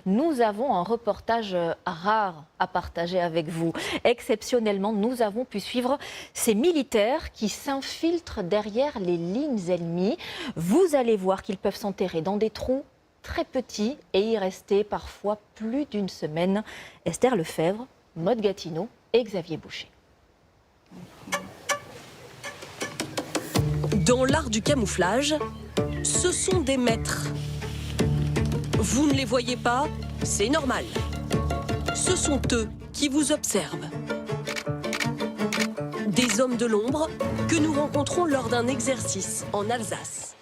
nous avons un reportage rare à partager avec vous. Exceptionnellement, nous avons pu suivre ces militaires qui s'infiltrent derrière les lignes ennemies. Vous allez voir qu'ils peuvent s'enterrer dans des trous très petits et y rester parfois plus d'une semaine. Esther Lefebvre, Maud Gatineau et Xavier Boucher. Dans l'art du camouflage, ce sont des maîtres. Vous ne les voyez pas, c'est normal. Ce sont eux qui vous observent. Des hommes de l'ombre que nous rencontrons lors d'un exercice en Alsace.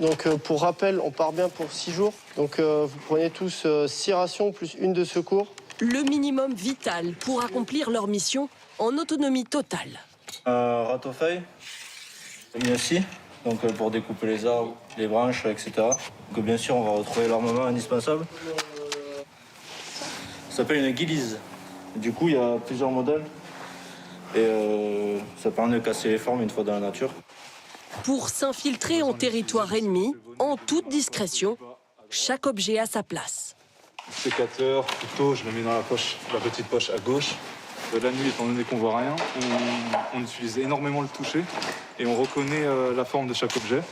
Donc pour rappel, on part bien pour 6 jours. Donc vous prenez tous 6 rations plus une de secours. Le minimum vital pour accomplir leur mission en autonomie totale. Râteau-feuille, mis aussi, donc pour découper les arbres, les branches, etc. Donc bien sûr, on va retrouver l'armement indispensable. Ça s'appelle une guilise. Du coup, il y a plusieurs modèles et ça permet de casser les formes une fois dans la nature. Pour s'infiltrer en territoire ennemi, en toute discrétion, chaque objet a sa place. Sécateur, couteau, je le mets dans la poche, la petite poche à gauche. La nuit, étant donné qu'on voit rien, on utilise énormément le toucher et on reconnaît la forme de chaque objet.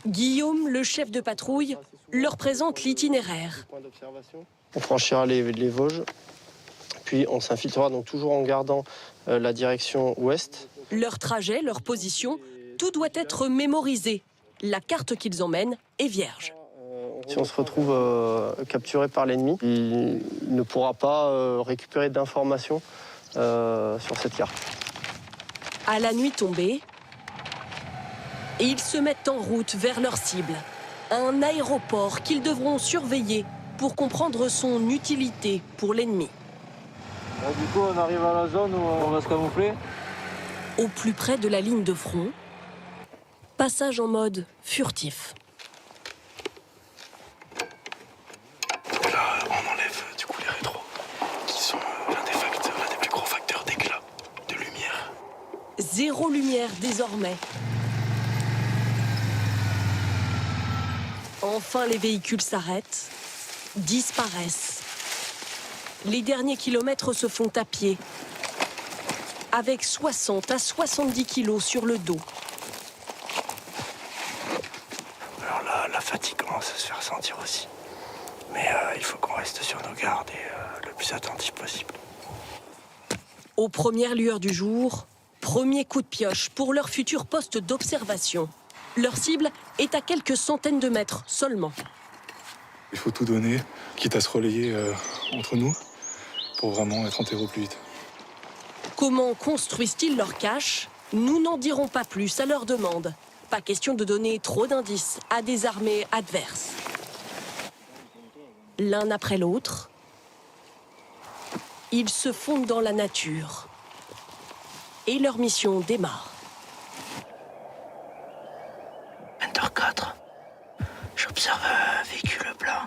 Guillaume, le chef de patrouille, leur présente l'itinéraire. On franchira les Vosges, puis on s'infiltrera donc toujours en gardant la direction ouest. Leur trajet, leur position, tout doit être mémorisé. La carte qu'ils emmènent est vierge. Si on se retrouve capturé par l'ennemi, il ne pourra pas récupérer d'informations sur cette carte. À la nuit tombée, ils se mettent en route vers leur cible. Un aéroport qu'ils devront surveiller pour comprendre son utilité pour l'ennemi. Du coup, on arrive à la zone où on va se camoufler. Au plus près de la ligne de front, passage en mode furtif. Là, on enlève du coup les rétros, qui sont l'un des plus gros facteurs d'éclat, de lumière. Zéro lumière désormais. Enfin, les véhicules s'arrêtent, disparaissent. Les derniers kilomètres se font à pied, avec 60 à 70 kilos sur le dos. Alors là, la fatigue commence à se faire sentir aussi. Mais il faut qu'on reste sur nos gardes et le plus attentif possible. Aux premières lueurs du jour, premier coup de pioche pour leur futur poste d'observation. Leur cible est à quelques centaines de mètres seulement. Il faut tout donner, quitte à se relayer entre nous, pour vraiment être enterré au plus vite. Comment construisent-ils leur cache? Nous n'en dirons pas plus à leur demande. Pas question de donner trop d'indices à des armées adverses. L'un après l'autre, ils se fondent dans la nature. Et leur mission démarre. 20h04. J'observe un véhicule blanc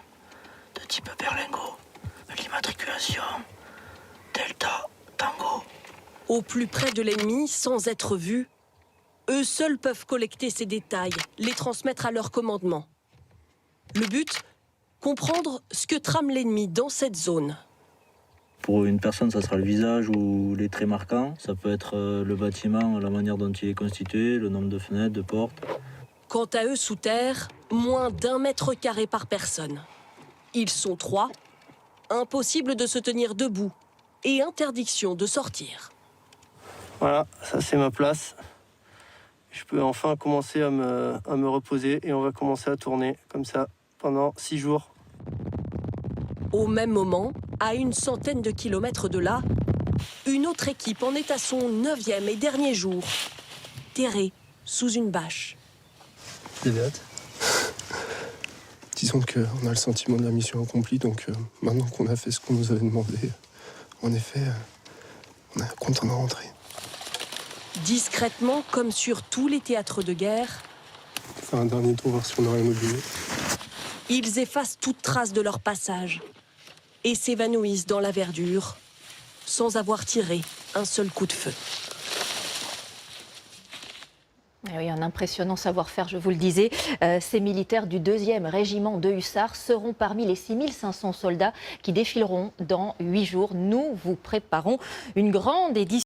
de type Berlingo. L'immatriculation Delta Tango. Au plus près de l'ennemi, sans être vus, eux seuls peuvent collecter ces détails, les transmettre à leur commandement. Le but, comprendre ce que trame l'ennemi dans cette zone. Pour une personne, ça sera le visage ou les traits marquants. Ça peut être le bâtiment, la manière dont il est constitué, le nombre de fenêtres, de portes. Quant à eux sous terre, moins d'1 mètre carré par personne. Ils sont 3, impossible de se tenir debout et interdiction de sortir. Voilà, ça c'est ma place. Je peux enfin commencer à me reposer et on va commencer à tourner comme ça pendant 6 jours. Au même moment, à une centaine de kilomètres de là, une autre équipe en est à son 9e et dernier jour, terrée sous une bâche. Vous avez hâte? Disons qu'on a le sentiment de la mission accomplie, donc maintenant qu'on a fait ce qu'on nous avait demandé, en effet, on est content de rentrer. Discrètement, comme sur tous les théâtres de guerre, Faire un dernier tour, voir si on n'a rien oublié. ils effacent toute trace de leur passage et s'évanouissent dans la verdure sans avoir tiré un seul coup de feu. Eh oui, un impressionnant savoir-faire, je vous le disais. Ces militaires du 2e régiment de hussards seront parmi les 6500 soldats qui défileront dans 8 jours. Nous vous préparons une grande édition.